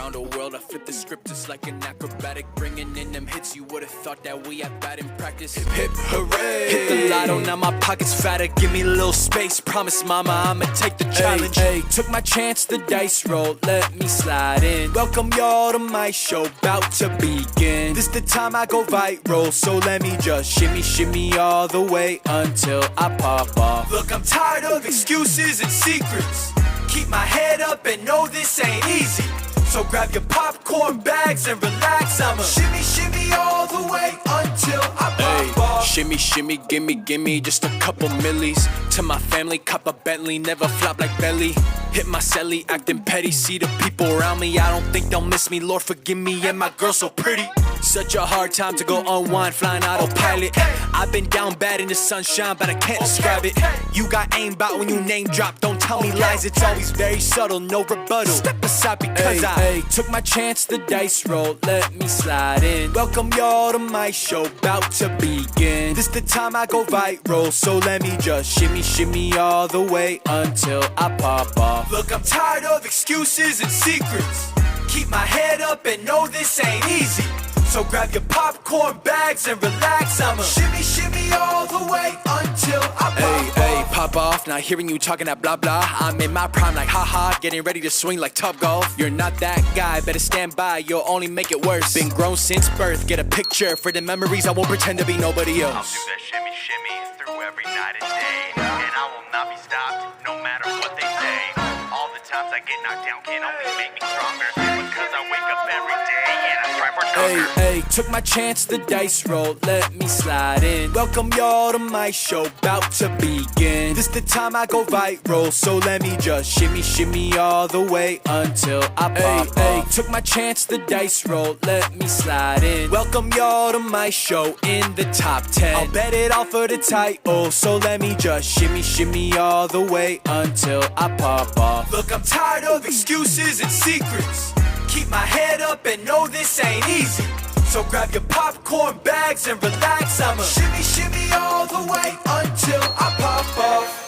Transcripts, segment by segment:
around the world, I flip the script just like an acrobatic, bringing in them hits. You would've thought that we had bad in practice. Hip hip hooray! Hit the lotto, now my pocket's fatter. Give me a little space, promise mama I'ma take the challenge. Hey, took my chance, the dice rolled, let me slide in. Welcome y'all to my show, about to begin. This the time I go viral, so let me just shimmy, shimmy all the way until I pop off. Look, I'm tired of excuses and secrets. Keep my head up and know this ain't easy. So grab your popcorn bags and relax. I'ma shimmy, shimmy all the way until I pop off. Shimmy, shimmy, gimme, gimme just a couple millies. To my family, cop a Bentley, never flop like belly. Hit my celly, acting petty, see the people around me. I don't think they'll miss me, Lord forgive me, and my girl so pretty. Such a hard time to go unwind, flying autopilot. I've been down bad in the sunshine, but I can't describe it. You got aimed out when you name drop, don't tell me lies. It's always very subtle, no rebuttal. Step aside because I took my chance, the dice rolled, let me slide in. Welcome y'all to my show, about to begin. This the time I go viral, so let me just shimmy, shimmy all the way until I pop off. Look, I'm tired of excuses and secrets. Keep my head up and know this ain't easy. So grab your popcorn bags and relax. I'ma shimmy, shimmy all the way until I pop off. Pop off, not hearing you talking that blah blah. I'm in my prime like haha, getting ready to swing like Top Golf. You're not that guy, better stand by, you'll only make it worse. Been grown since birth, get a picture for the memories, I won't pretend to be nobody else. I'll do that shimmy shimmy through every night and day, and I will not be stopped, no matter what they say. All the times I get knocked down can only make me stronger, because I wake up every day and I strive for conquer. Hey, took my chance, the dice rolled, let me slide in. Welcome y'all to my show, bout to begin. This the time I go viral, so let me just shimmy, shimmy all the way until I pop off. Took my chance, the dice rolled, let me slide in. Welcome y'all to my show in the top 10. I'll bet it all for the title, so let me just shimmy, shimmy all the way until I pop off. Look, I'm tired of excuses and secrets. Keep my head up and know this ain't easy. So grab your popcorn bags and relax. I'ma shimmy, shimmy all the way until I pop off.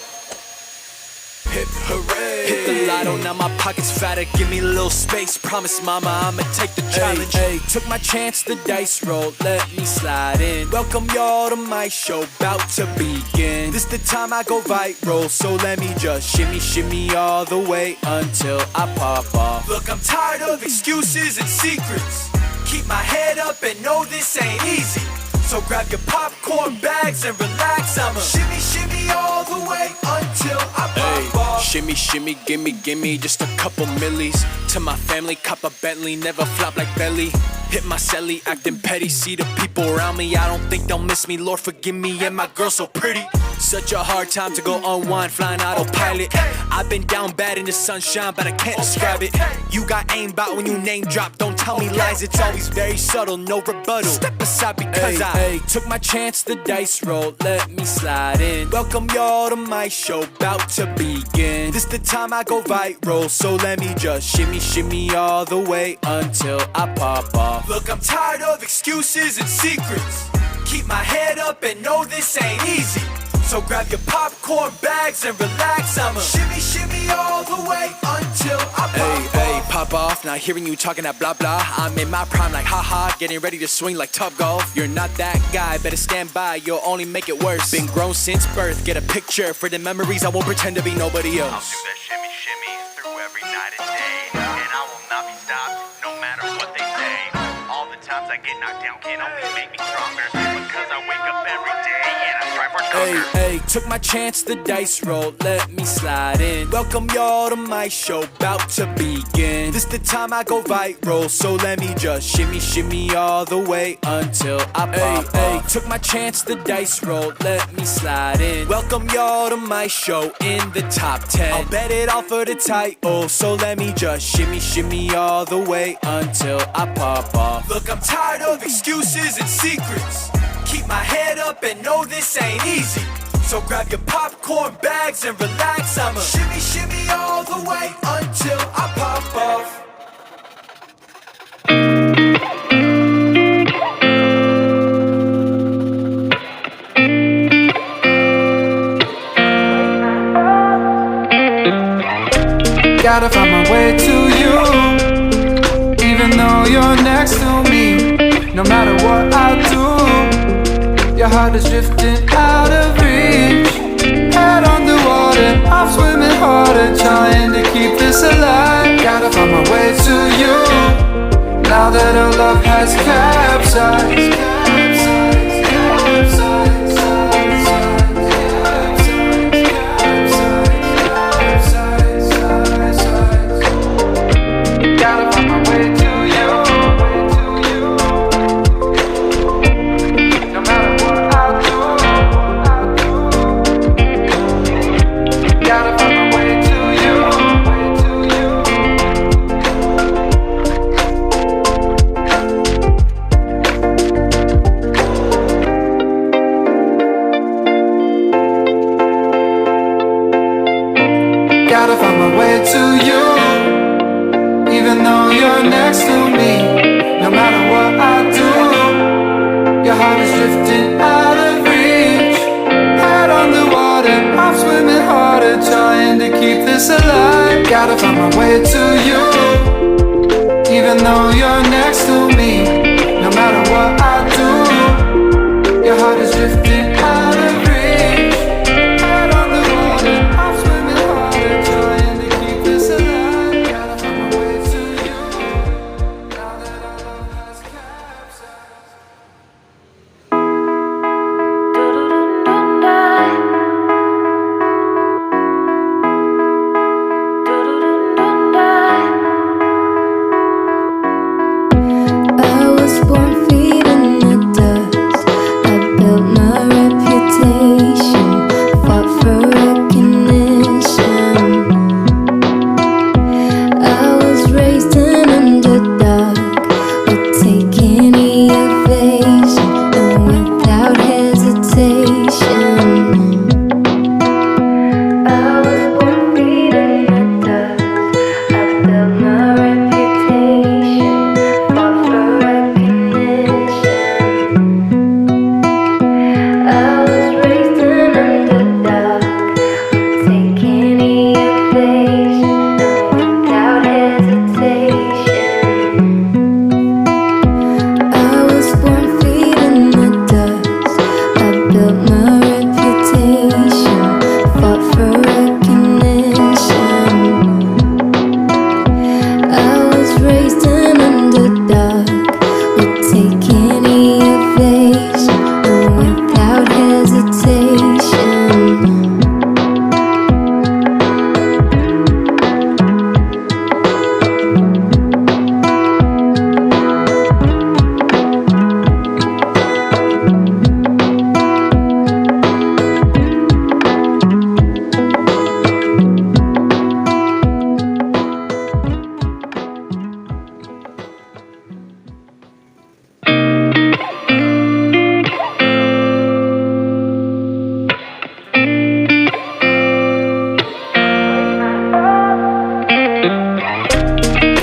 Hip hooray. Hit the lotto, now my pocket's fatter. Give me a little space, promise mama I'ma take the challenge. Hey, took my chance, the dice rolled, let me slide in. Welcome y'all to my show, bout to begin. This the time I go viral, so let me just shimmy, shimmy all the way until I pop off. Look, I'm tired of excuses and secrets. Keep my head up and know this ain't easy. So grab your popcorn bags and relax. I'ma shimmy, shimmy all the way until I pop off. Shimmy, shimmy, gimme just a couple millies. To my family, cop a Bentley, never flop like belly. Hit my celly, acting petty, see the people around me. I don't think they'll miss me, Lord forgive me, and my girl so pretty. Such a hard time to go unwind, flying autopilot. I've been down bad in the sunshine, but I can't describe it. You got aimbot when you name drop, don't tell me lies. It's always very subtle, no rebuttal. Step aside because I took my chance, the dice rolled, let me slide in. Welcome y'all to my show, bout to begin. This the time I go viral, so let me just shimmy, shimmy all the way until I pop off. Look, I'm tired of excuses and secrets. Keep my head up and know this ain't easy. So grab your popcorn bags and relax. I'ma shimmy, shimmy all the way until I pop off. Pop off, not hearing you talking that blah blah. I'm in my prime like haha, getting ready to swing like Top Golf. You're not that guy, better stand by, you'll only make it worse. Been grown since birth, get a picture for the memories, I won't pretend to be nobody else. I'll do that shimmy shimmy through every night and day, and I will not be stopped, no matter what they say. All the times I get knocked down can only make me stronger, because I wake up every day and I strive for conquer. Hey, took my chance, the dice rolled, let me slide in. Welcome y'all to my show, bout to begin. This the time I go viral, so let me just shimmy, shimmy all the way until I pop off. Took my chance, the dice rolled, let me slide in. Welcome y'all to my show in the top 10. I'll bet it all for the title, so let me just shimmy, shimmy all the way until I pop off. Look, I'm tired of excuses and secrets. Keep my head up and know this ain't easy. So grab your popcorn bags and relax. I'ma shimmy, shimmy all the way until I pop off. Gotta find my way to you, even though you're next to me. No matter what I do, your heart is drifting out of reach. Head underwater, I'm swimming harder, trying to keep this alive. Gotta find my way to you, now that our love has capsized. Gotta find my way to you, no matter what I do. Gotta find my way to you. Gotta find my way to you, even though you're next to me. No matter what I do, your heart is drifting out of reach. Head on the water, I'm swimming harder, trying to keep this alive. Gotta find my way to you, even though you're next to me. No matter what I do, your heart is drifting out of reach. Head on the water,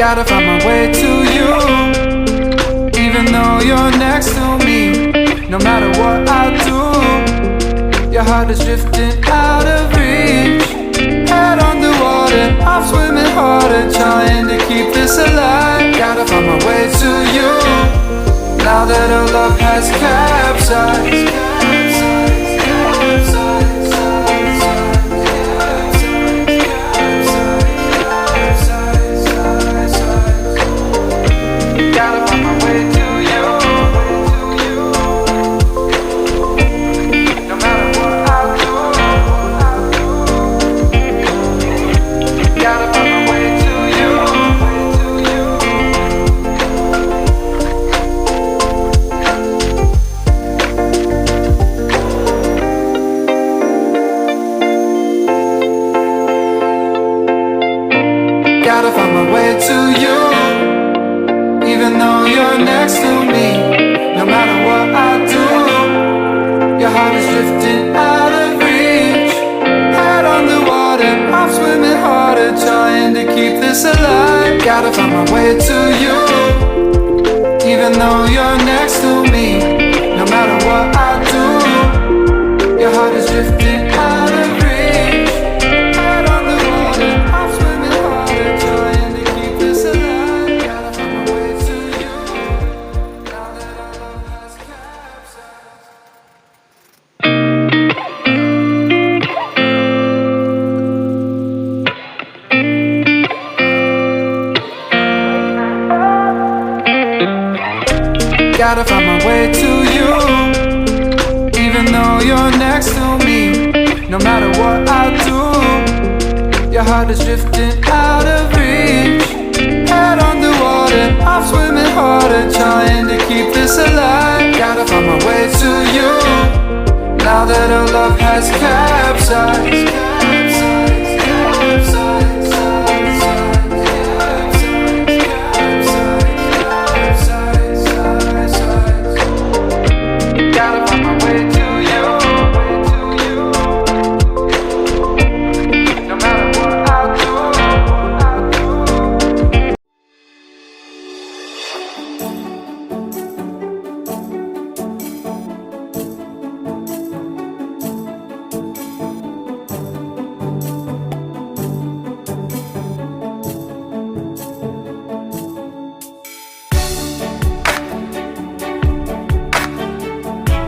Gotta find my way to you, even though you're next to me. No matter what I do, your heart is drifting out of reach. Head underwater, I'm swimming harder, trying to keep this alive. Gotta find my way to you, now that our love has capsized. Gotta find my way to you, no matter what I do. Gotta find my way to you. Gotta find my way to you, even though you're next to me. No matter what I do, your heart is drifting out of reach. Head on the water, I'm swimming harder, trying to keep this alive. Gotta find my way to you, even though you're next to me. No matter what I do, your heart is drifting out of reach. Head on the water, I'm swimming harder, trying to keep this alive. Gotta find my way to you, now that our love has capsized. Gotta find my way to you, even though you're next to me. No matter what I do, your heart is drifting out of reach. Head underwater, I'm swimming harder, trying to keep this alive. Gotta find my way to you, now that our love has capsized.